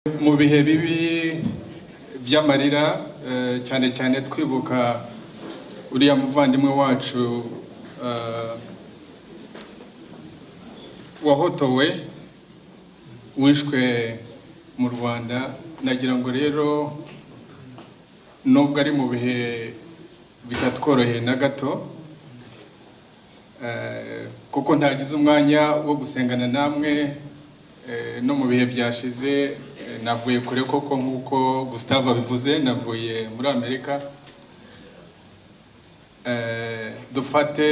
mu bihe bibi by'amarira cyane cyane twibuka uriya muvandimwe wacu wahotowe wishwe mu Rwanda. Nagira ngo rero nubwo ari mu bihe bitatworoheye na gato, kuko ntagize umwanya wo gusengana namwe no mu bihe byashize, navuye kure koko nk'uko Gustave abivuze, navuye muri Amerika. Dufate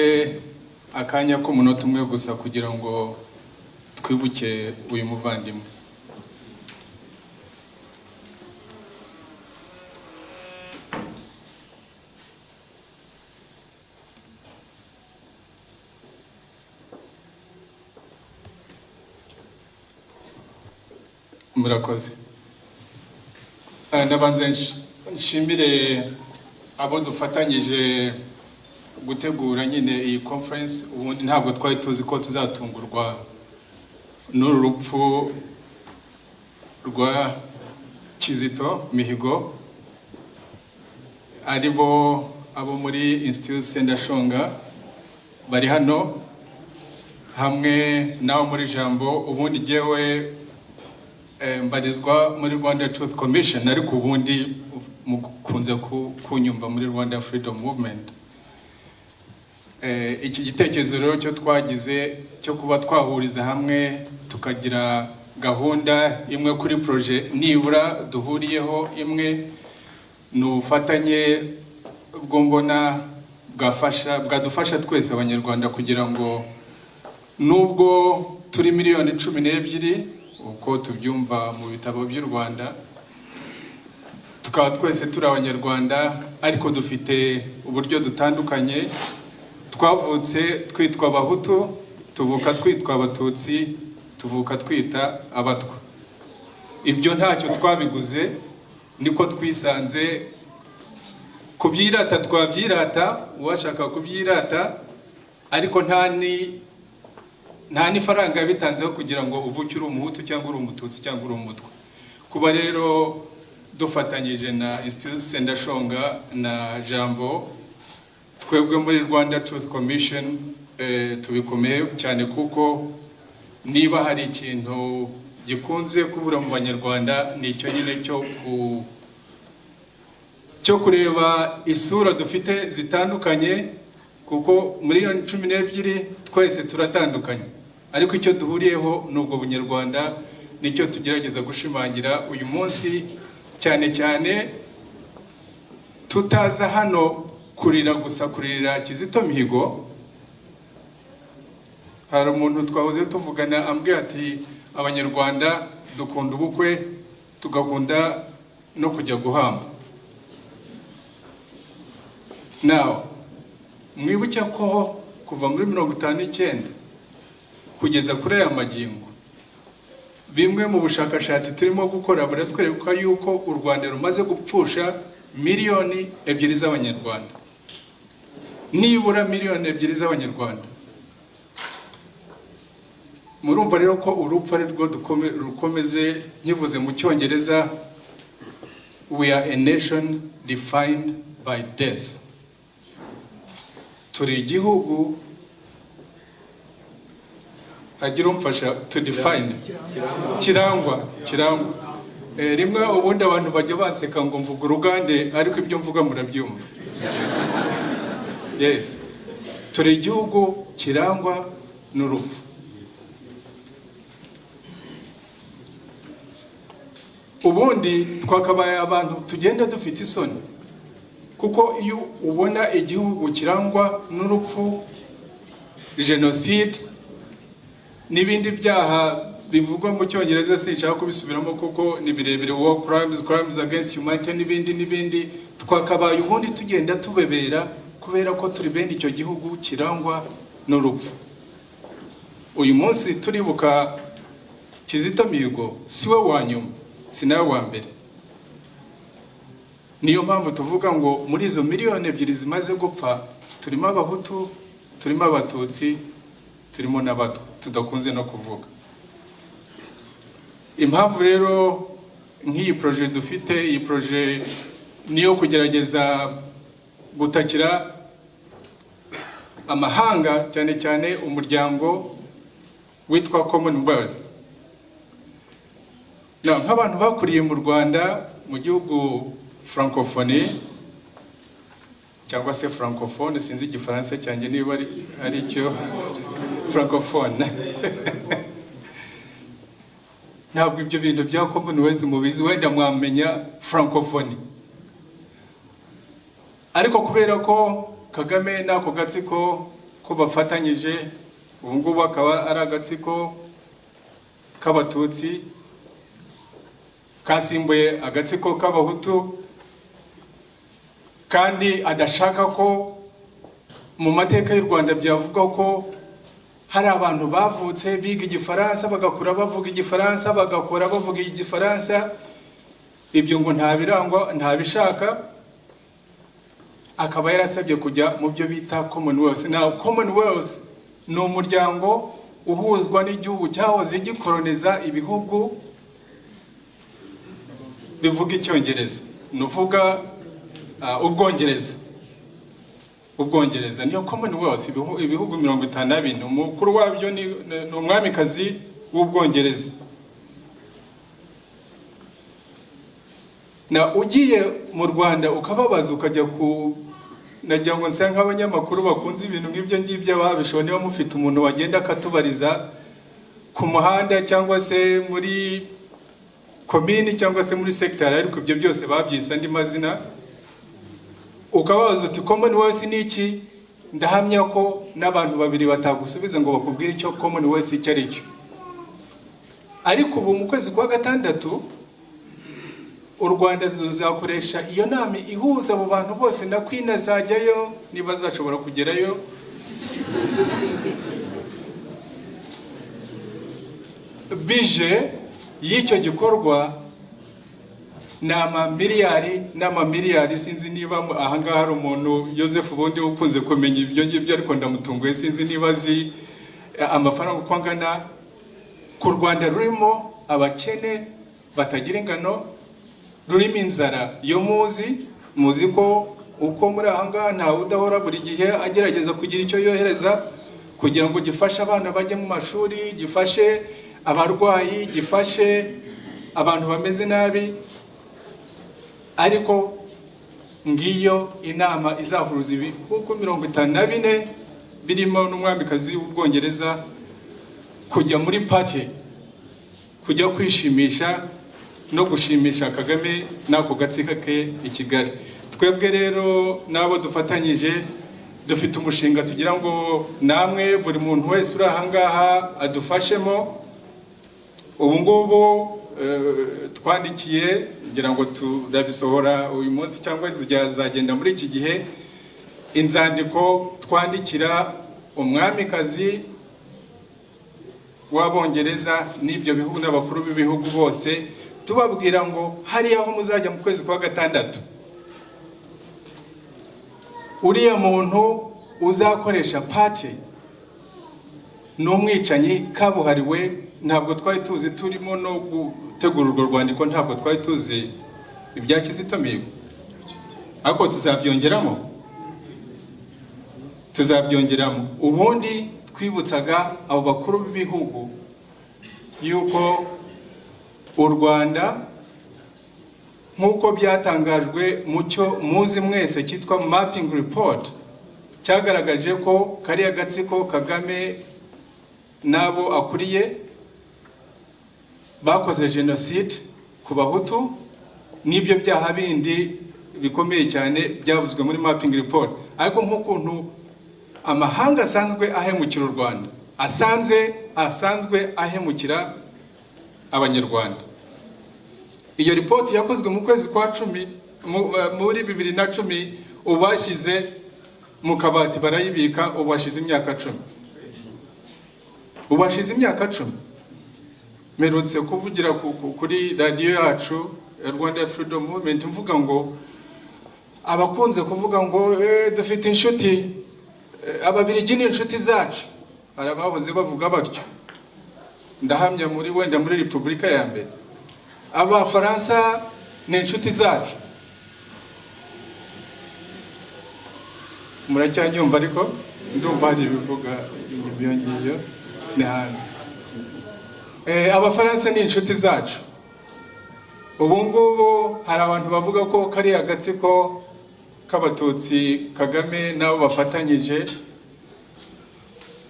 akanya k'umunota umwe gusa kugira ngo twibuke uyu muvandimwe. Murakoze. Ndabanza nshimire abo dufatanyije gutegura nyine iyi conference. Ubundi ntabwo twari tuzi ko tuzatungurwa n'uru rupfu rwa Kizito Mihigo, abo muri Institut Sendashonga bari hano hamwe nawo muri Jambo. Ubundi jewe mbarizwa muri Rwanda Truth Commission, ariko ubundi mukunze kunyumva muri Rwanda Freedom Movement. Iki gitekerezo rero cyo twagize cyo kuba twahuriza hamwe tukagira gahunda imwe kuri projet nibura duhuriyeho imwe, n'ubufatanye bwo mbona bwadufasha twese abanyarwanda kugira ngo nubwo turi miliyoni 12 uko tubyumva mu bitabo by'u Rwanda, tukaba twese turi abanyarwanda ariko dufite uburyo dutandukanye. Twavutse twitwa Abahutu, tuvuka twitwa Abatutsi, tuvuka twita Abatwa. Ibyo ntacyo twabiguze, niko twisanze. Kubyirata twabyirata, uwashaka kubyirata, ariko nta n'ifaranga bitanzeho kugira ngo uvuke uri Umuhutu cyangwa uri Umututsi cyangwa uri Umutwa. Kuba rero dufatanyije na Institut Sendashonga na Jambo, twebwe muri Rwanda Truth Commission tubikomeye cyane, kuko niba hari ikintu gikunze kubura mu banyarwanda ni icyo nyine cyo kureba isura dufite zitandukanye, kuko miliyoni 12 twese turatandukanye, ariko icyo duhuriyeho n'ubwo bunyarwanda nicyo tugerageza gushimangira uyu munsi. Cyane cyane tutaza hano kurira gusa, kurira Kizito Mihigo. Hari umuntu twahoze tuvugana ambwira ati abanyarwanda dukunda ubukwe, tugakunda no kujya guhamba. Now mwibuke ko kuva muri 59 kugeza kuri aya magingo, bimwe mu bushakashatsi turimo gukora buratwereka yuko u Rwanda rumaze gupfusha miliyoni 2 z'abanyarwanda, nibura miliyoni 2 z'abanyarwanda. Murumva rero ko urupfu ari rwo rukomeze. Nkivuze mu Cyongereza, we are a nation defined by death. Turi igihugu, hagira umfasha to define, kirangwa. Rimwe ubundi abantu bajya baseka ngo mvuga urugande, ariko ibyo mvuga murabyumva. Yes, turi igihugu kirangwa n'urupfu. Ubundi twakabaye abantu tugenda dufite isoni, kuko iyo ubona igihugu kirangwa n'urupfu, genocide n'ibindi byaha bivugwa mu Cyongereza sinshaka kubisubiramo kuko ni birebire, war crimes against humanity n'ibindi, twakabaye ubundi tugenda tubebera kubera ko turi bene icyo gihugu kirangwa n'urupfu. Uyu munsi turibuka Kizito Mihigo, siwe wa nyuma, si nawe wa mbere. Niyo mpamvu tuvuga ngo muri izo miliyoni 2 zimaze gupfa, turimo Abahutu, turimo Abatutsi, turimo n'Abatwa tudakunze no kuvuga. Impamvu rero nk'iyi projet dufite, iyi projet niyo kugerageza gutakira amahanga, cyane cyane umuryango witwa Commonwealth. Nk'abantu bakuriye mu Rwanda mu gihugu francophonie cyangwa se francophone, sinzi igifaransa cyanjye niba ari cyo francophone. Ntabwo ibyo bintu bya Commonwealth mubizi, wenda mwamenya francophonie. Ariko kubera ko Kagame nako gatsiko ko bafatanyije, ubu ngubu akaba ari agatsiko k'abatutsi kasimbuye agatsiko k'abahutu, kandi adashaka ko mu mateka y'u Rwanda byavuga ko hari abantu bavutse biga igifaransa bagakura bavuga igifaransa bagakora bavuga igifaransa. Ibyo ngo ntabirangwa, ntabishaka. Akaba yarasabye kujya mu byo bita Commonwealth. Now Commonwealth ni umuryango uhuzwa n'igihugu cyahoze gikoloniza ibihugu bivuga icyongereza, nuvuga Ubwongereza niyo Commonwealth, ibihugu 54. Umukuru wabyo ni umwamikazi w'Ubwongereza. Na ugiye mu Rwanda ukababaza ukajya nagira ngo nsa nk'abanyamakuru bakunze ibintu nk'ibyo ngibyo babishoboye, niba mufite umuntu wagenda akatubariza ku muhanda cyangwa se muri komini cyangwa se muri sector, ariko ibyo byose babyise andi mazina, ukabaza uti Commonwealth ni iki, ndahamya ko n'abantu babiri batagusubiza ngo bakubwire icyo Commonwealth icyo ari cyo. Ariko ubu mu kwezi kwa gatandatu u Rwanda ruzakoresha iyo nama ihuza abo bantu bose, na Queen azajyayo niba azashobora kugerayo. Bije y'icyo gikorwa ni amamiliyari, sinzi niba ahangaha hari umuntu Joseph Bundi ukunze kumenya ibyo ngibyo, ariko ndamutunguye, sinzi niba azi amafaranga uko angana. Ku Rwanda rurimo abakene batagira ingano, rurimo inzara yo muzi ko uko muri ahangaha ntawe udahora buri gihe agerageza kugira icyo yohereza kugira ngo gifashe abana bajye mu mashuri, gifashe abarwayi, gifashe abantu bameze nabi. Ariko ngiyo inama izahuruza ibihugu 54 birimo n'umwamikazi w'Ubwongereza kujya muri party, kujya kwishimisha no gushimisha Kagame nako gatsika ke i Kigali. Twebwe rero nabo dufatanyije dufite umushinga tugira ngo namwe buri muntu wese uri ahangaha adufashemo. Ubu ngubu twandikiye, ngira ngo turabisohora uyu munsi cyangwa zagenda muri iki gihe, inzandiko twandikira umwamikazi w'Abongereza n'ibyo bihugu n'abakuru b'ibihugu bose, tubabwira ngo hari aho muzajya mu kwezi kwa gatandatu, uriya muntu uzakoresha party n'umwicanyi kabuhariwe. Ntabwo twari tuzi, turimo no gutegura urwo rwandiko, ntabwo twari tuzi ibya Kizito Mihigo, ariko tuzabyongeramo. Ubundi twibutsaga abo bakuru b'ibihugu yuko u Rwanda nk'uko byatangajwe mu cyo muzi mwese cyitwa mapping report, cyagaragaje ko kariya gatsiko Kagame nabo akuriye bakoze genocide ku Bahutu, n'ibyo byaha bindi bikomeye cyane byavuzwe muri mapping report. Ariko nk'ukuntu amahanga asanzwe ahemukira u Rwanda, asanzwe ahemukira Abanyarwanda. Iyo report yakozwe mu kwezi kwa 10 muri 2010, ubashyize mu kabati barayibika, ubashize imyaka 10. Merutse kuvugira kuri radio yacu Rwanda Freedom Movement, mvuga ngo abakunze kuvuga ngo dufite inshuti, Ababiligi ni inshuti zacu, arabahoze bavuga batyo. Ndahamya muri Repubulika ya mbere Abafaransa ni inshuti zacu. Muracyanyumva ariko ndumva hari ibivuga ibyongiyo ni hanze. Abafaransa ni inshuti zacu. Ubu ngubu hari abantu bavuga ko kari agatsiko k'abatutsi Kagame nabo bafatanyije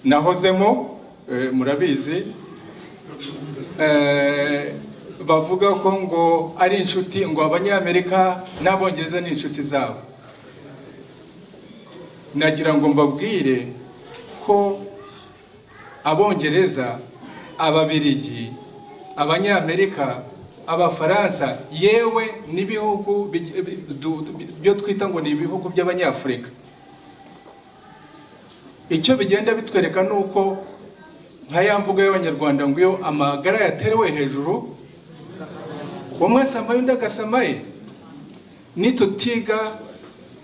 nahozemo, murabizi, bavuga ko ngo ari inshuti, ngo Abanyamerika n'Abongereza ni inshuti zabo. Nagira ngo mbabwire ko Abongereza, Ababiligi, Abanyamerika, Abafaransa, yewe n'ibihugu byo twita ngo ni ibihugu by'Abanyafurika, icyo bigenda bitwereka nuko nka ya mvugo y'Abanyarwanda ngo iyo amagara yaterewe hejuru umwe asamaye undi agasamaye. Nitutiga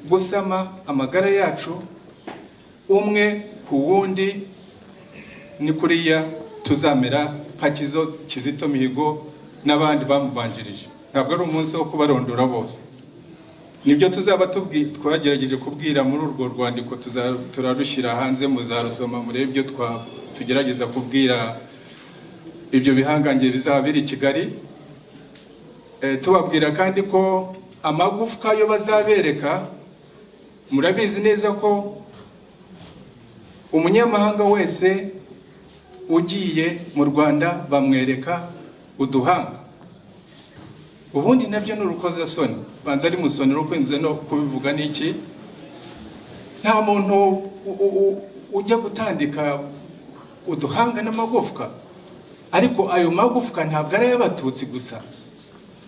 gusama amagara yacu umwe ku wundi, ni kuriya tuzamera nka Kizito Mihigo n'abandi bamubanjirije. Ntabwo ari umunsi wo kubarondora bose. Nibyo tuzaba twagerageje kubwira muri urwo rwandiko, turarushyira hanze, muzarusoma murebe ibyo tugerageza kubwira ibyo bihangange bizaba biri Kigali. Tubabwira kandi ko amagufwa yo bazabereka, murabizi neza ko umunyamahanga wese ugiye mu Rwanda bamwereka uduhanga. Ubundi nabyo n'urukozasoni, banza ari musoni rukwinze no kubivuga n'iki. Nta muntu ujya gutandika uduhanga n'amagufwa, ariko ayo magufwa ntabwo ari y'Abatutsi gusa,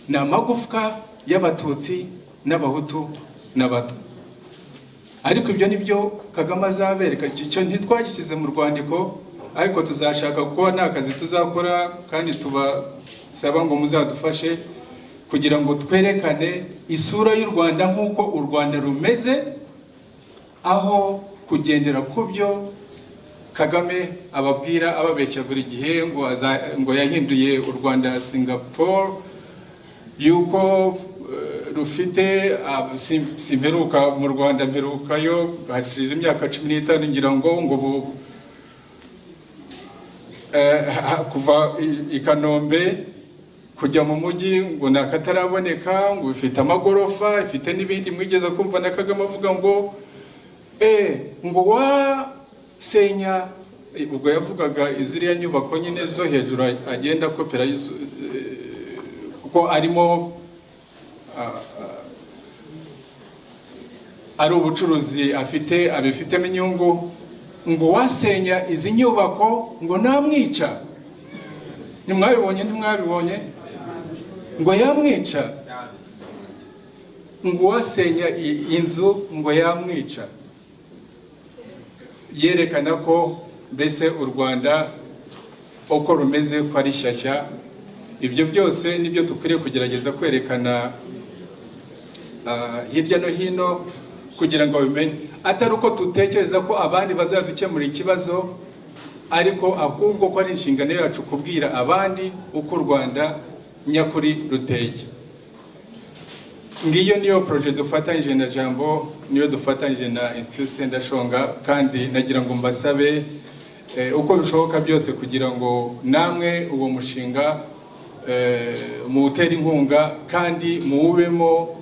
ni amagufwa y'Abatutsi n'Abahutu n'Abatwa. Ariko ibyo nibyo Kagame azabereka. Icyo ntitwagishyize mu rwandiko, ariko tuzashaka kuba n'akazi tuzakora, kandi tubasaba ngo muzadufashe kugira ngo twerekane isura y'u Rwanda nk'uko u Rwanda rumeze, aho kugendera ku byo Kagame ababwira ababeshya buri gihe ngo yahinduye u Rwanda Singapore, yuko rufite simperuka mu Rwanda, mperukayo hashize imyaka 15 ngira ngo kuva i Kanombe kujya mu mujyi ngo nakataraboneka, ngo ifite amagorofa, ifite n'ibindi. Mwigeze kumva na Kagame avuga ngo ngo wasenya, ubwo yavugaga iziriya nyubako nyine zo hejuru agenda kopera, kuko arimo ari ubucuruzi afite, abifitemo inyungu. Ngo wasenya izi nyubako ngo namwica. Ntimwabibonye? Ngo yamwica. Ngo wasenya inzu ngo yamwica. Yerekana ko mbese u Rwanda uko rumeze ko ari shyashya. Ibyo byose nibyo tukwiriye kugerageza kwerekana hirya no hino, kugira ngo bimenye, atari uko dutekereza ko abandi bazadukemura ikibazo, ariko ahubwo ko ari inshingano yacu kubwira abandi uko u Rwanda nyakuri ruteye. Ngiyo niyo projet dufatanyije na Jambo, niyo dufatanyije na Institut Sendashonga, kandi nagira ngo mbasabe uko bishoboka byose kugira ngo namwe uwo mushinga muwutera inkunga kandi muwubemo,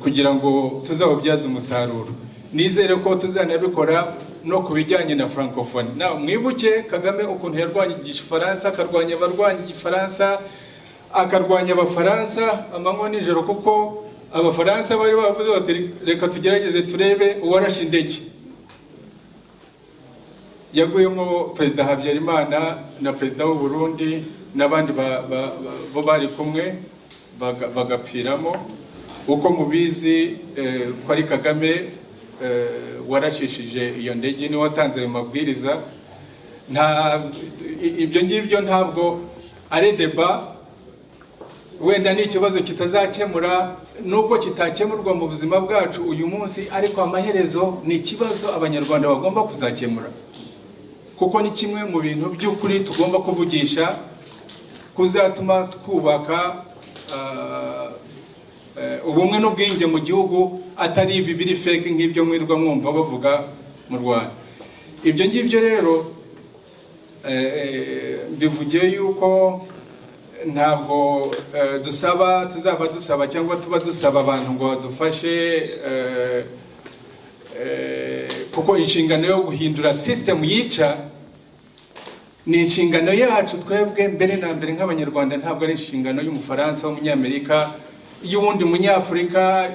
kugira ngo tuzawubyaze umusaruro. Nizere ko tuzanabikora no kubijyanye na francophonie. Mwibuke Kagame ukuntu yarwanya Igifaransa, akarwanya abarwanya Igifaransa, akarwanya Abafaransa amanywa nijoro, kuko Abafaransa bari bavuze bati reka tugerageze turebe uwarashe indege. Yaguyemo Perezida Habyarimana na Perezida w'u Burundi n'abandi bo bari kumwe bagapfiramo. Uko mubizi ko ari Kagame warashishije iyo ndege, ni watanze ayo mabwiriza. Ibyo ngibyo ntabwo ari deba, wenda ni ikibazo kitazakemura, nubwo kitakemurwa mu buzima bwacu uyu munsi, ariko amaherezo ni ikibazo Abanyarwanda bagomba kuzakemura, kuko ni kimwe mu bintu by'ukuri tugomba kuvugisha kuzatuma twubaka ubumwe n'ubwenge mu gihugu, atari ibi biri fake nk'ibyo mwirwa mwumva bavuga mu Rwanda. Ibyo ngibyo rero bivugiye yuko ntabwo tuzaba dusaba cyangwa tuba dusaba abantu ngo badufashe, kuko inshingano yo guhindura system yica ni inshingano yacu twebwe mbere na mbere nk'abanyarwanda, ntabwo ari inshingano y'umufaransa, w'umunyamerika, y'uwundi munyafurika,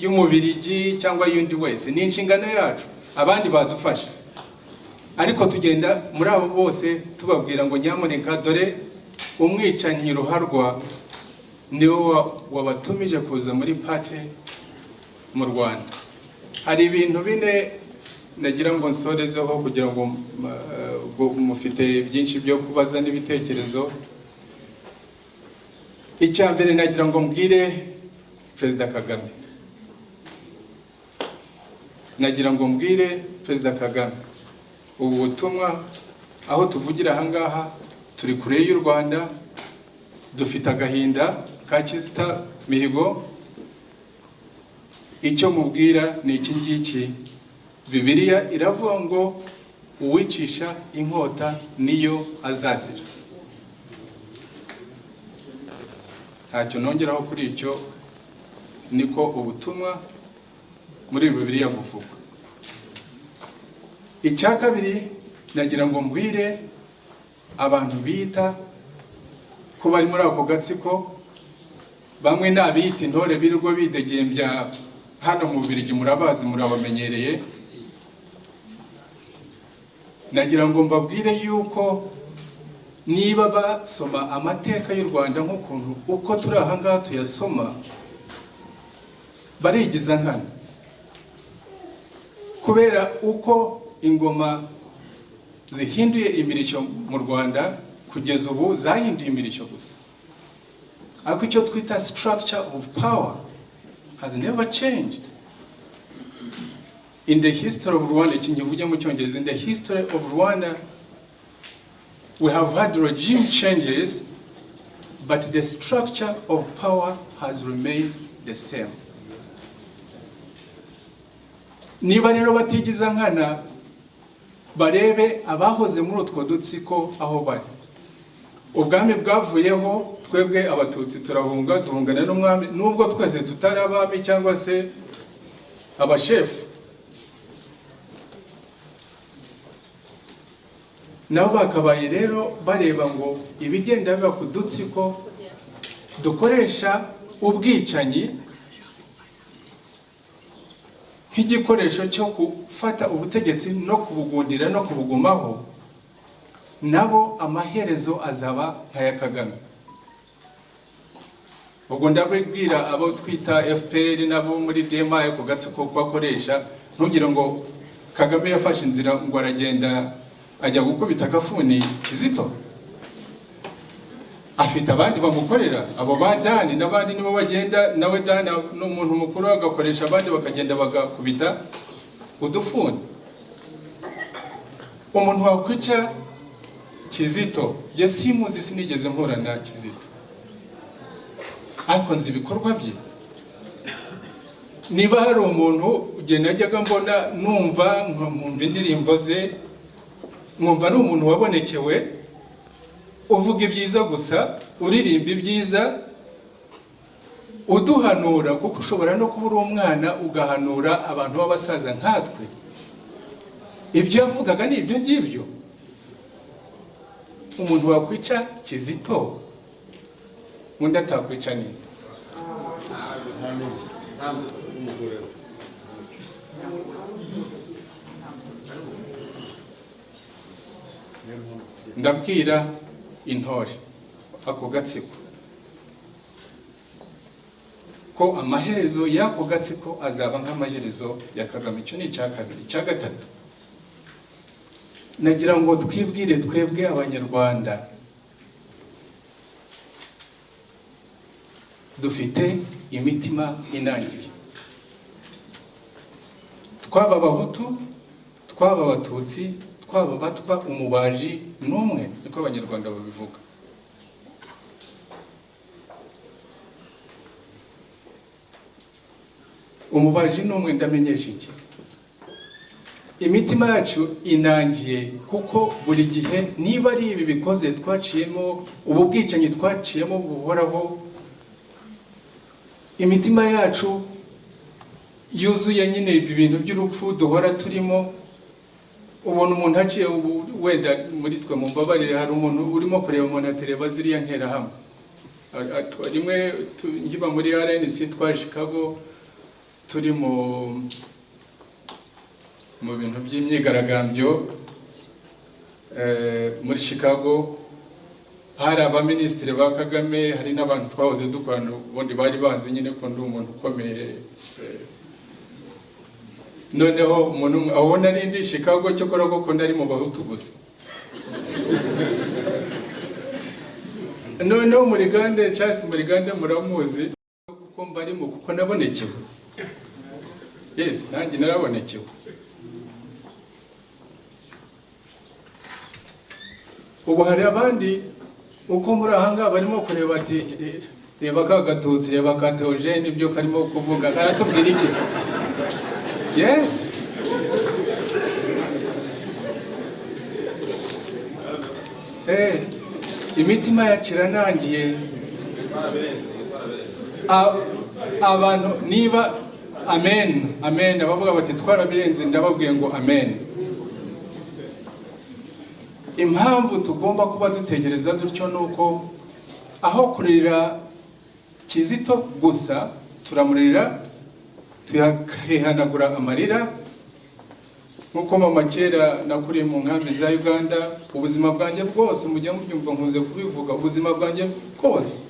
y'umubirigi cyangwa y'undi wese. Ni inshingano yacu, abandi badufasha, ariko tugenda muri abo bose tubabwira ngo nyamuneka dore umwicanyi ruharwa niwe wabatumije kuza muri party mu Rwanda. Hari ibintu bine nagira ngo nsorezeho kugira ngo mufite byinshi byo kubaza n'ibitekerezo. Icya mbere nagira ngo mbwire Perezida Kagame, nagira ngo mbwire Perezida Kagame, ubu butumwa aho tuvugira ahangaha turi kure y'u Rwanda, dufite agahinda ka Kizito Mihigo. Icyo mubwira ni iki ngiki, Bibiliya iravuga ngo uwicisha inkota niyo azazira. Ntacyo nongeraho kuri icyo, niko ubutumwa muri Bibiliya buvuga. Icya kabiri nagira ngo mbwire abantu bita ko bari muri ako gatsiko, bamwe n'abita intore birirwa bidegembya hano mu Bubiligi, murabazi, murabamenyereye. Nagira ngo mbabwire yuko niba basoma amateka y'u Rwanda nk'ukuntu uko turi ahangaha tuyasoma, barigiza nkana, kubera uko ingoma zihinduye imirishyo mu Rwanda kugeza ubu zahinduye imirishyo gusa, ariko icyo twita structure of power has never changed. In the history of Rwanda, in the history of Rwanda, we have had regime changes, but the structure of power has remained the same. Niba rero batigiza nkana, barebe abahoze muri utwo dutsiko aho bari. Ubwami bwavuyeho, twebwe abatutsi turahunga, duhungana n'umwami, nubwo twese tutari abami cyangwa se abashefu. Nabo bakabaye rero bareba ngo ibigenda biba ku dutsiko dukoresha ubwicanyi nk'igikoresho cyo gufata ubutegetsi no kubugundira no kubugumaho, nabo amaherezo azaba nk'aya Kagame. Ubwo ndabwira abo twita FPR nabo muri DMA ku gatsiko kwakoresha, ntugire ngo Kagame yafashe inzira ngo aragenda ajya gukubita agafuni Kizito. Afite abandi bamukorera, abo ba Dani n'abandi nibo bagenda, nawe Dani n'umuntu mukuru agakoresha abandi bakagenda bagakubita udufuni. Umuntu wakwica Kizito, je simuzi, sinigeze mpura na Kizito, ariko nzi ibikorwa bye. Niba hari umuntu ugenda ajyaga mbona numva nkumva indirimbo ze, mwumva ari umuntu wabonekewe, uvuga ibyiza gusa, uririmba ibyiza, uduhanura, kuko ushobora no kubura umwana ugahanura abantu b'abasaza nkatwe. Ibyo yavugaga ni ibyo ngibyo. Umuntu wakwica Kizito, undi atakwica ninde? Ndabwira intore ako gatsiko ko amaherezo y'ako gatsiko azaba nk'amaherezo ya Kagame. Icyo ni icya kabiri. Icya gatatu, nagira ngo twibwire twebwe abanyarwanda, dufite imitima inangiye. Twaba abahutu, twaba abatutsi, twaba batwa, umubaji n'umwe, niko abanyarwanda babivuga. umubaji n'umwe ndamenyesha iki imitima yacu inangiye kuko buri gihe niba ari ibi bikoze twaciyemo ubu bwicanyi twaciyemo buhoraho imitima yacu yuzuye nyine ibi bintu by'urupfu duhora turimo ubona umuntu aciye wenda muri twe mu mbabarire hari umuntu urimo kureba umuntu atereba ziriya nkera hamwe rimwe ngiba muri RNC twa Chicago turi mu bintu by'imyigaragambyo muri Chicago hari abaminisitiri ba Kagame hari n'abantu twahoze dukorana ubundi bari banzi nyine ko ndi umuntu ukomeye noneho umuntu aho nari ndi Chicago cyo kora ko nari mu bahutu gusa noneho muri Gande Charles muri Gande muramuzi kuko mbarimo kuko nabonekewe yes nanjye narabonekewe ubu hari abandi uko muri ahanga barimo kureba ati reba ka Gatutsi reba ka Theogene ibyo karimo kuvuga karatubwira iki yes imitima yaciranangiye abantu niba amen abavuga bati twarabirenze ndababwiye ngo amen impamvu tugomba kuba dutegereza dutyo nuko aho kurira Kizito gusa turamurira tuyahanagura amarira nkuko mama kera nakuriye mu nkambi za Uganda ubuzima bwanjye bwose mujya mubyumva nkunze kubivuga ubuzima bwanjye bwose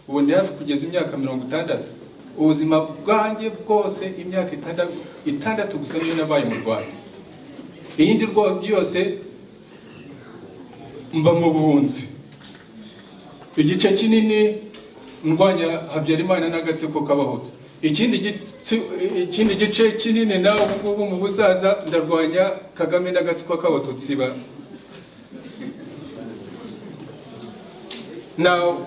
ubu ndi hafi kugeza imyaka 60 ubuzima bwanjye bwose imyaka 6 gusa niyo nabaye mu Rwanda iyindi yose mba mu buhunzi igice kinini ndwanya Habyarimana n'agatsiko k'abahutu ikindi gice kinini nawe ubwo mu busaza ndarwanya Kagame n'agatsiko k'abatutsi ba now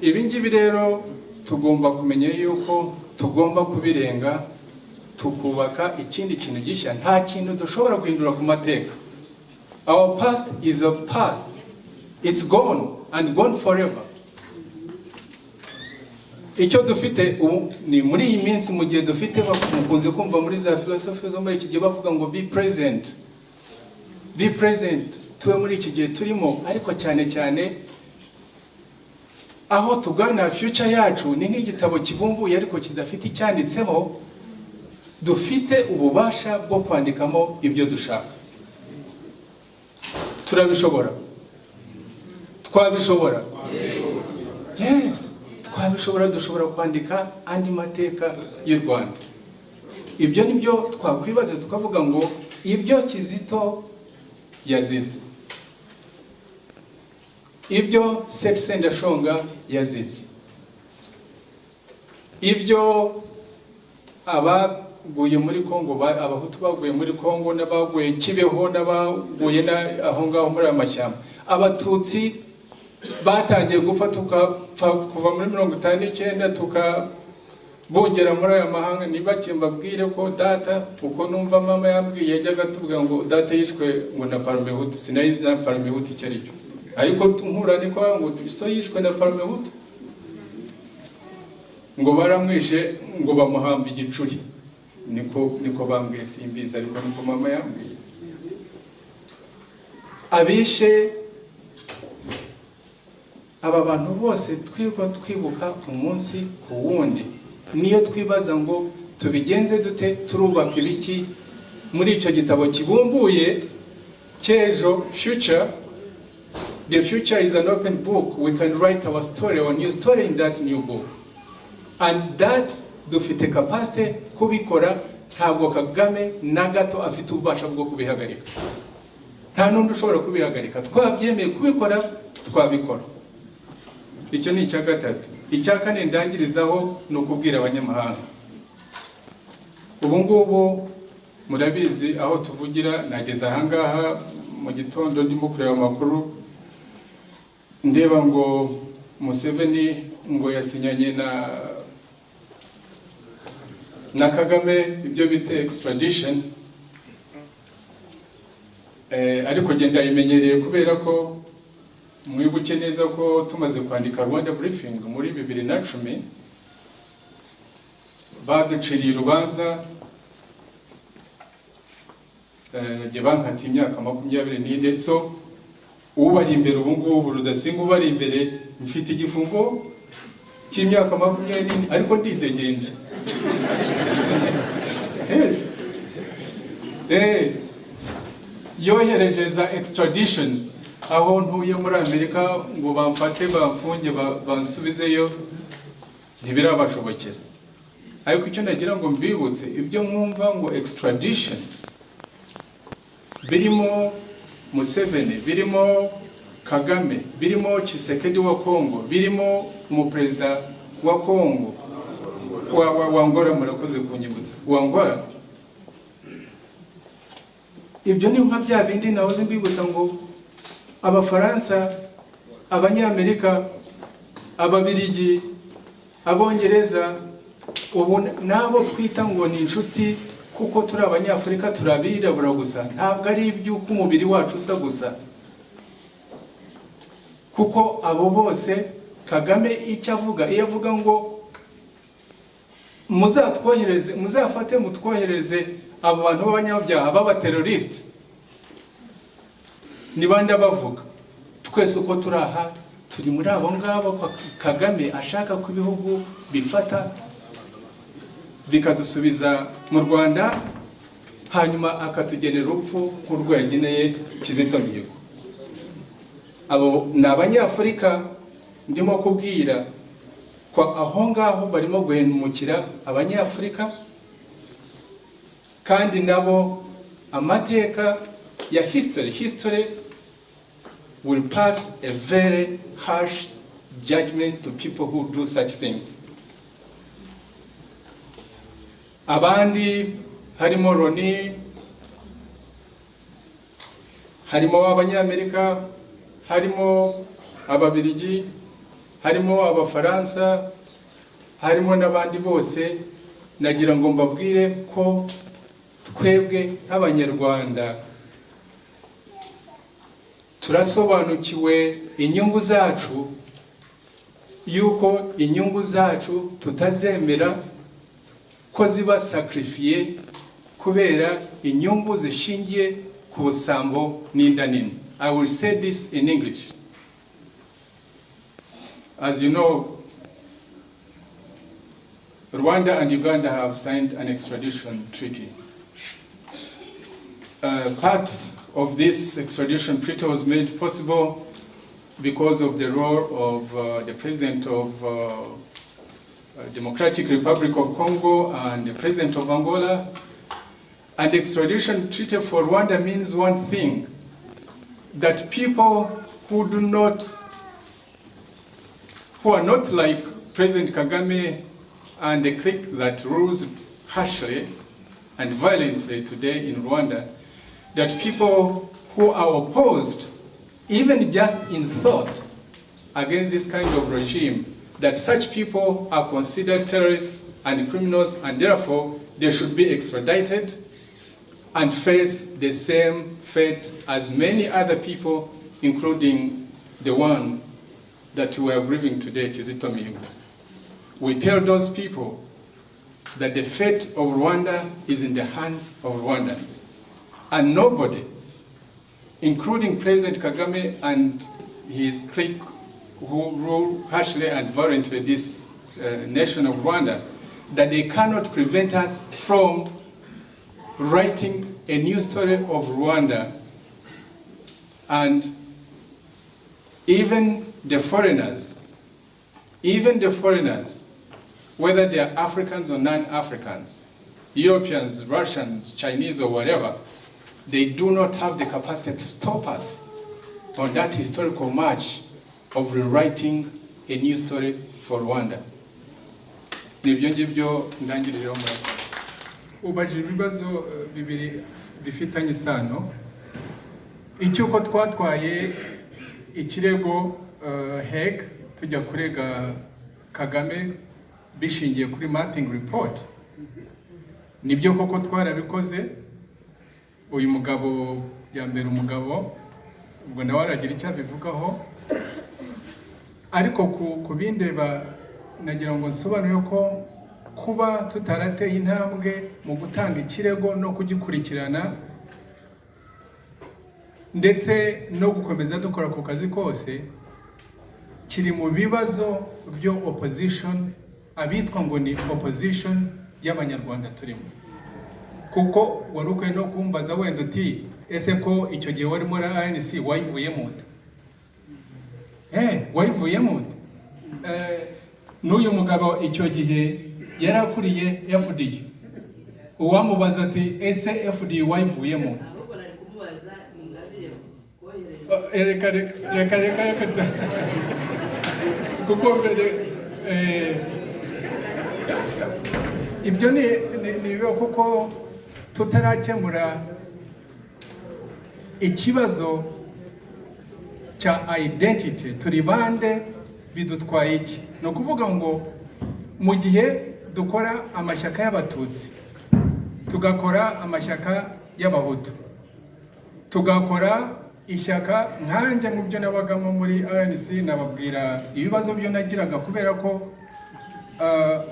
ibingibi rero tugomba kumenya yuko tugomba kubirenga tukubaka ikindi kintu gishya nta kintu dushobora guhindura ku mateka our past is a past it's gone and gone forever icyo dufite ni muri iyi minsi mu gihe dufite bakunze kumva muri za philosophy zo muri iki gihe bavuga ngo be present tuwe muri iki gihe turimo ariko cyane cyane aho tugana future yacu ni nk'igitabo kibumbuye ariko kidafite icyanditseho dufite ububasha bwo kwandikamo ibyo dushaka turabishobora twabishobora yes twabishobora dushobora kwandika andi mateka y'u Rwanda ibyo nibyo twakwibaza tukavuga ngo ibyo Kizito yazize ibyo Sendashonga yazize ibyo abaguye muri Kongo abahutu baguye muri Kongo n'abaguye Kibeho n'abaguye aho ngaho muri amashyamba abatutsi batangiye gufatuka kuva muri 59 tukabongera muri aya mahanga nibakimbabwire ko data uko numva mama yambwiye yajyaga tuvuga ngo data yishwe ngo na Parmehutu sinayizi na Parmehutu cyari cyo ariko nkura ni kwa ngo so yishwe na Parmehutu ngo baramwishe ngo bamuhamba igicuri niko bambwiye simbiza ariko niko mama yambwiye abishe aba bantu bose twibuka umunsi ku wundi niyo twibaza ngo tubigenze dute turubaka ibiki muri icyo gitabo kibumbuye cyejo future the future is an open book we can write our story or new story in that new book and that dufite capacity kubikora ntabwo Kagame na gato afite ububasha bwo kubihagarika nta n'undi ushobora kubihagarika twabyemeye kubikora twabikora icyo ni icya gatatu icya kane ndangirizaho no kubwira abanyamahanga ubu ngubu murabizi aho tuvugira nageze ahangaha mu gitondo ndimo kureba amakuru ndeba ngo Museveni ngo yasinyanye na Kagame ibyo bita extradition, ariko genda imenyereye kubera ko mwibuke neza ko tumaze kwandika Rwanda briefing muri 2010 baduciriye urubanza nge bankati imyaka 24, so ubari imbere ubu ngubu Rudasinga ubari imbere mfite igifungo cy'imyaka 24 ariko ndidegenje. Yes. Yohereje za extradition aho ntuye muri Amerika ngo bamfate bamfunge bansubizeyo ntibirabashobokera. Ariko icyo nagira ngo mbibutse ibyo mwumva ngo extradition birimo Museveni, birimo Kagame, birimo Tshisekedi wa Kongo, birimo umuperezida wa Kongo wa Angola, murakoze kunyibutsa wa Angola. Ibyo ni nka bya bindi nahoze mbibutsa ngo Abafaransa, Abanyamerika, Ababiligi, Abongereza, ubu nabo twita ngo ni inshuti kuko turi Abanyafurika, turabirabura gusa, ntabwo ari iby'uko umubiri wacu usa gusa. Kuko abo bose Kagame icyo avuga, iyo avuga ngo muzatwohereze, muzafate mutwohereze abo bantu b'abanyabyaha b'abateroriste, ni bande bavuga? Twese uko turaha turi muri abo ngabo Kagame ashaka ko ibihugu bifata bikadusubiza mu Rwanda, hanyuma akatugenera urupfu nk'urwo yageneye Kizito Mihigo. Abo ni Abanyafurika ndimo kubwira ko aho ngaho barimo guhemukira Abanyafurika, kandi nabo amateka ya history will pass a very harsh judgment to people who do such things. Abandi harimo Loni, harimo Abanyamerika, harimo Ababiligi, harimo Abafaransa, harimo n'abandi bose. Nagira ngo mbabwire ko twebwe nk'Abanyarwanda turasobanukiwe inyungu zacu, yuko inyungu zacu tutazemera ko ziba sacrifiye kubera inyungu zishingiye ku busambo n'inda nini. I will say this in English. As you know, Rwanda and Uganda have signed an extradition treaty. Part of this extradition treaty was made possible because of the role of the President of Democratic Republic of Congo and the President of Angola. And the extradition treaty for Rwanda means one thing, that people who are not like President Kagame and the clique that rules harshly and violently today in Rwanda, that people who are opposed, even just in thought, against this kind of regime, that such people are considered terrorists and criminals, and therefore they should be extradited and face the same fate as many other people, including the one that we are grieving today, Kizito Mihigo. We tell those people that the fate of Rwanda is in the hands of Rwandans. And nobody, including President Kagame and his clique who rule harshly and violently this nation of Rwanda, that they cannot prevent us from writing a new story of Rwanda. And even the foreigners, whether they are Africans or non-Africans, Europeans, Russians, Chinese, or whatever, they do not have the capacity to stop us on that historical march of rewriting a new story for Rwanda. Nibyo ngibyo ndangiriraho muri. Ubajije ibibazo bibiri bifitanye isano. Icyuko twatwaye ikirego Hague tujya kurega Kagame bishingiye kuri mapping report. nibyo koko twarabikoze. Uyu mugabo yambera umugabo, ubwo nawe aragira icyo abivugaho, ariko ku bindeba nagira ngo nsobanure ko kuba tutarateye intambwe mu gutanga ikirego no kugikurikirana ndetse no gukomeza dukora ku kazi kose kiri mu bibazo byo opposition, abitwa ngo ni opposition y'abanyarwanda turimo. Kuko wari ukwiye no kumbaza wenda uti ese ko icyo gihe wari muri ANC wayivuyemo ute? Wayivuyemo ute? N'uyu mugabo icyo gihe yarakuriye FDU. Uwamubaza ati ese FDU wayivuyemo ute? Reka kuko ibyo ni biba kuko tutarakemura ikibazo cya identity, turi bande, bidutwaye iki? No kuvuga ngo mu gihe dukora amashyaka y'abatutsi, tugakora amashyaka y'abahutu, tugakora ishyaka nkanjye mu byo nabagamo muri ANC, nababwira ibibazo byo nagiraga kubera ko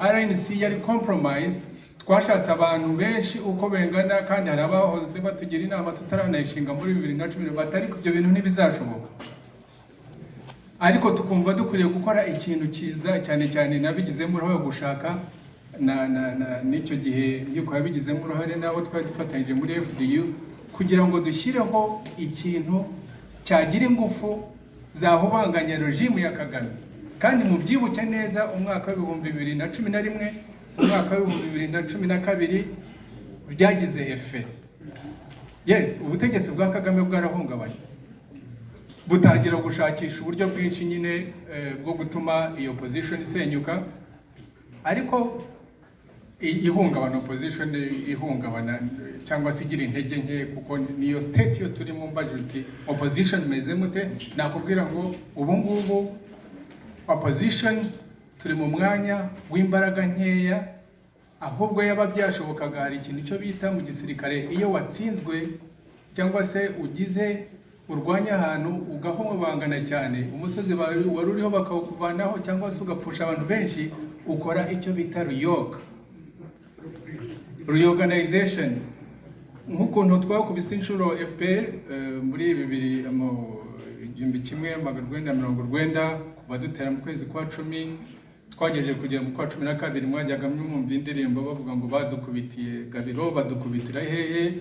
RNC yari compromise. Twashatse abantu benshi uko bengana kandi hari abahoze batugira inama tutaranayishinga muri 2010 batari ibyo bintu ntibizashoboka, ariko tukumva dukwiriye gukora ikintu cyiza, cyane cyane nabigizemo uruhare gushaka n'icyo gihe yuko yabigizemo uruhare nabo twari dufatanyije muri FDU kugira ngo dushyireho ikintu cyagira ingufu zahubanganya regime ya Kagame. Kandi mu byibuke neza umwaka wa 2011 umwaka wa 2012 byagize efe. Yes, ubutegetsi bwa Kagame bwarahungabanye, butangira gushakisha uburyo bwinshi nyine bwo gutuma iyo opposition isenyuka, ariko ihungabana opposition ihungabana cyangwa se igira intege nke, kuko niyo state yo turi mu mbajiti opposition meze mute. Nakubwira ngo ubu ngubu opposition turi mu mwanya w'imbaraga nkeya, ahubwo yaba byashobokaga hari ikintu cyo bita mu gisirikare, iyo watsinzwe cyangwa se ugize urwanya ahantu ugahomabangana cyane, umusozi wari uriho bakawukuvanaho cyangwa se ugapfusha abantu benshi, ukora icyo bita reorganization. Nk'ukuntu twakubise inshuro FPR muri 1990 kuva dutera mu kwezi kwa 10 twagejeje kugera mu kwa 12 mwajyaga mwumva indirimbo bavuga ngo badukubitiye Gabiro, badukubitira hehe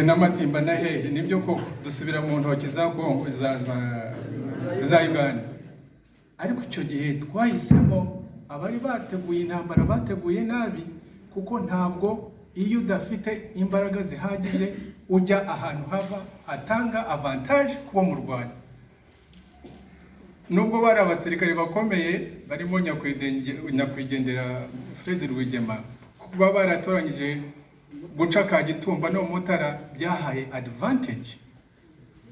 n'amatimba na hehe. Nibyo koko dusubira mu ntoki za Kongo za Uganda, ariko icyo gihe twahisemo abari bateguye intambara bateguye nabi, kuko ntabwo iyo udafite imbaraga zihagije ujya ahantu hava hatanga avantage kuba mu Rwanda. Nubwo bari abasirikare bakomeye barimo nyakwigendera Fred Rwigema, kuba baratoranyije guca Kagitumba no Mutara byahaye advantage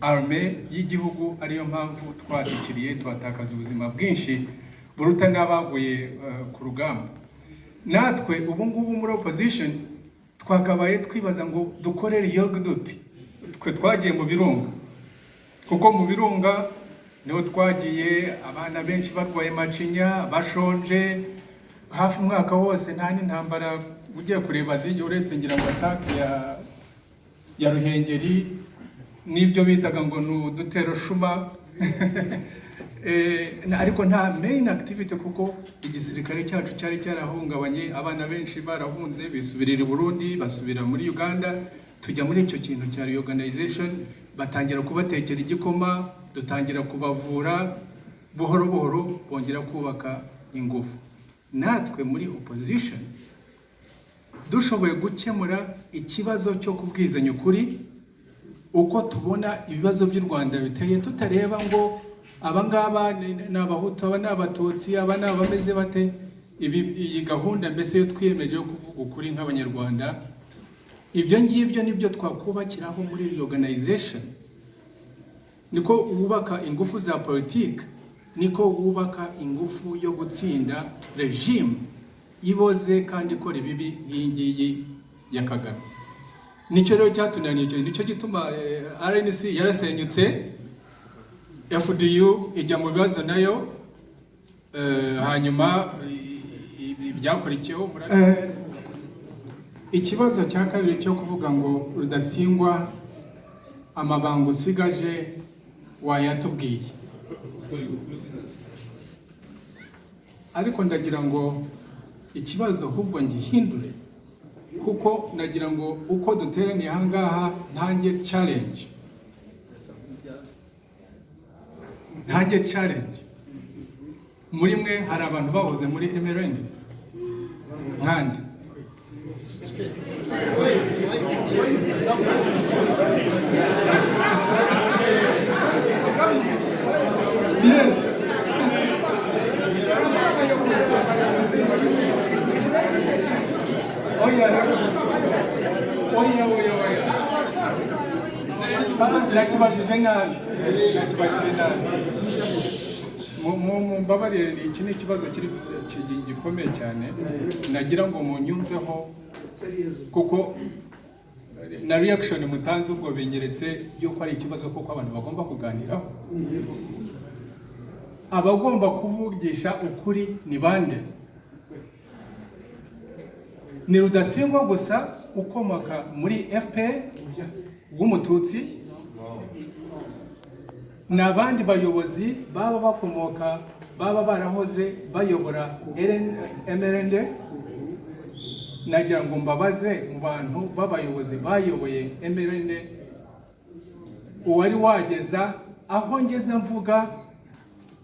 arme y'igihugu, ariyo mpamvu twadukiriye twatakaza ubuzima bwinshi buruta n'abaguye ku rugamba. Natwe ubu ngubu muri opposition twakabaye twibaza ngo dukorere yogduti. Twe twagiye mu birunga, kuko mu birunga niho twagiye abana benshi barwaye macinya bashonje hafi umwaka wose, nta n'intambara ugiye kureba zige uretse ngira ngo atake ya Ruhengeri n'ibyo bitaga ngo n'udutero shuma ariko nta main activity, kuko igisirikare cyacu cyari cyarahungabanye, abana benshi barahunze bisubirira i Burundi, basubira muri Uganda. Tujya muri icyo kintu cya reorganization, batangira kubatekera igikoma, dutangira kubavura, buhoro buhoro bongera kubaka ingufu. Natwe muri opposition dushoboye gukemura ikibazo cyo kubwizanya ukuri uko tubona ibibazo by'u Rwanda biteye, tutareba ngo abangaba n'abahutu, aba n'abatutsi, aba n'abameze bate. Iyi gahunda mbese yo twiyemeje yo kuvuga ukuri nk'abanyarwanda, ibyo ngibyo nibyo twakubakiraho muri reorganization. Niko wubaka ingufu za politiki, niko wubaka ingufu yo gutsinda regime iboze kandi ikora ibibi nk'iyi ngiyi ya Kagame. Nicyo rero cyatunaniye, nicyo gituma RNC yarasenyutse, FDU ijya mu bibazo nayo, hanyuma byakurikiyeho. Ikibazo cya kabiri cyo kuvuga ngo Rudasingwa amabanga usigaje wayatubwiye, ariko ndagira ngo ikibazo ahubwo ngihindure, kuko nagira ngo uko duteraniye aha ngaha ntange challenge. Muri mwe hari abantu bahoze muri MRND nkandi. Yes. Nakibajije nabi. Mumbabarire, iki ni ikibazo gikomeye cyane, nagira ngo munyumveho, kuko na reaction mutanze ubwo binyeretse yuko ari ikibazo kuko abantu bagomba kuganiraho. Abagomba kuvugisha ukuri ni bande? Ni Rudasingwa gusa ukomoka muri FPR w'umututsi, n'abandi bayobozi baba bakomoka, baba barahoze bayobora MRND. Nagira ngo mbabaze mu bantu b'abayobozi bayoboye MRND, uwari wageza aho ngeze mvuga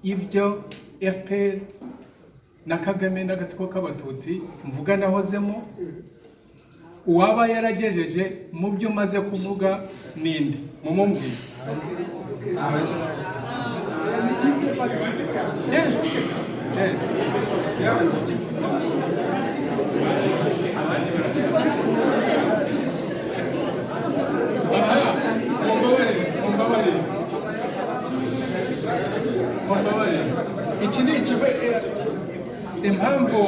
ibyo FPR na Kagame n'agatsiko k'abatutsi mvuga nahozemo, uwaba yaragejeje mu byo maze kuvuga ninde? Mumumbwire. Yes. Iki ni impamvu,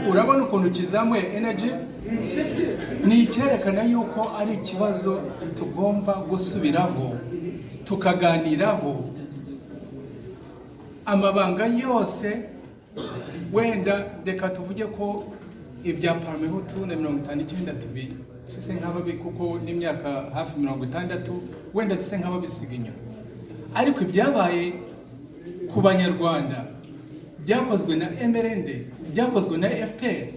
urabona ukuntu kizamuye energy, ni icyerekana yuko ari ikibazo tugomba gusubiraho tukaganiraho. Amabanga yose, wenda reka tuvuge ko ibya Parmehutu na 59 tuse nk'ababi, kuko n'imyaka hafi 60 wenda tuse nk'ababisiga inyuma, ariko ibyabaye ku Banyarwanda byakozwe na MRND, byakozwe na FPR,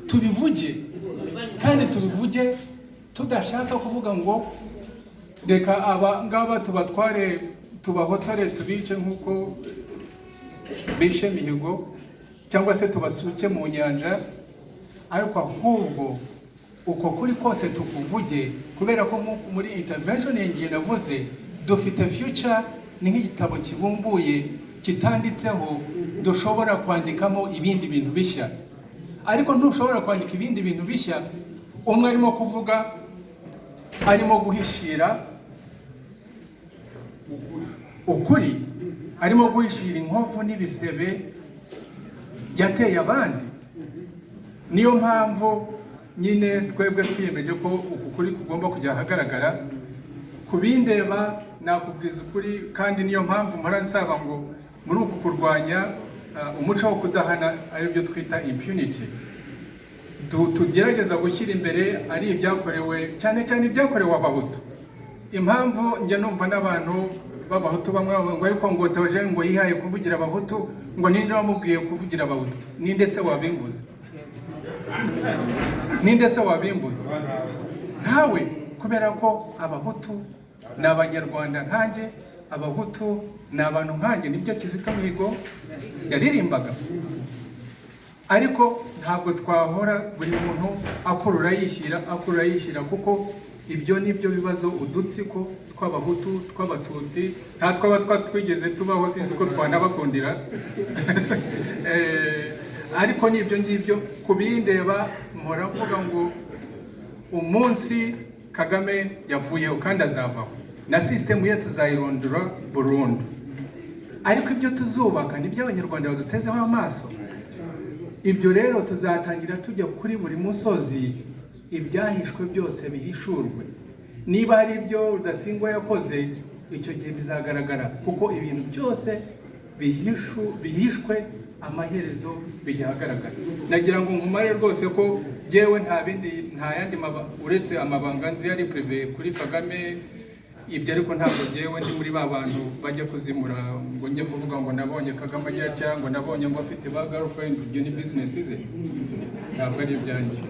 tubivuge, kandi tubivuge tudashaka kuvuga ngo reka aba ngaba tubatware, tubahotare, tubice nk'uko bishe Mihigo, cyangwa se tubasuke mu nyanja. Ariko ahubwo uko kuri kose tukuvuge, kubera ko muri intervention ngiye navuze dufite future ni nk'igitabo kibumbuye kitanditseho, dushobora kwandikamo ibindi bintu bishya. Ariko ntushobora kwandika ibindi bintu bishya umwe arimo kuvuga, arimo guhishira ukuri, arimo guhishira inkovu n'ibisebe yateye abandi. Niyo mpamvu nyine twebwe twiyemeje ko ukuri kugomba kujya ahagaragara. Kubindeba nakubwiza ukuri, kandi niyo mpamvu mpora nsaba ngo muri uku kurwanya umuco wo kudahana, ari byo twita impunity, tugerageza gushyira imbere ari ibyakorewe, cyane cyane ibyakorewe Abahutu. Impamvu njya numva n'abantu b'Abahutu bamwe ngo ariko ngo Theogene ngo yihaye kuvugira Abahutu, ngo ninde wamubwiye kuvugira Abahutu? Ninde se wabimbuza? Ninde se wabimbuza? Ntawe, kubera ko Abahutu ni Abanyarwanda nkanjye, Abahutu ni abantu nkanjye. Nibyo Kizito Mihigo yaririmbaga. Ariko ntabwo twahora buri muntu akurura yishyira, kuko ibyo nibyo bibazo udutsiko tw'Abahutu, tw'Abatutsi, nta twaba twigeze tubaho, sinzi ko twanabakundira. Ariko nibyo ngibyo kubindeba, mpora mvuga ngo umunsi Kagame yavuyeho kandi azavaho, na system ye tuzayirondora burundu. ariko ibyo tuzubaka nibyo abanyarwanda badutezeho amaso. Ibyo rero tuzatangira tujya kuri buri musozi, ibyahishwe byose bihishurwe. Niba hari ibyo Rudasingwa yakoze, icyo gihe bizagaragara, kuko ibintu byose bihishwe amaherezo bijya ahagaragara. Nagira ngo nkumare rwose ko jewe nta yandi uretse amabanga nzi yari privé kuri Kagame. Ibyo ariko ntabwo jewe ndi muri ba bantu bajya kuzimura ngo njye kuvuga ngo nabonye Kagame agira cyangwa nabonye ngo afite ba girlfriends. Ibyo ni business ze, ntabwo ari ibyanjye.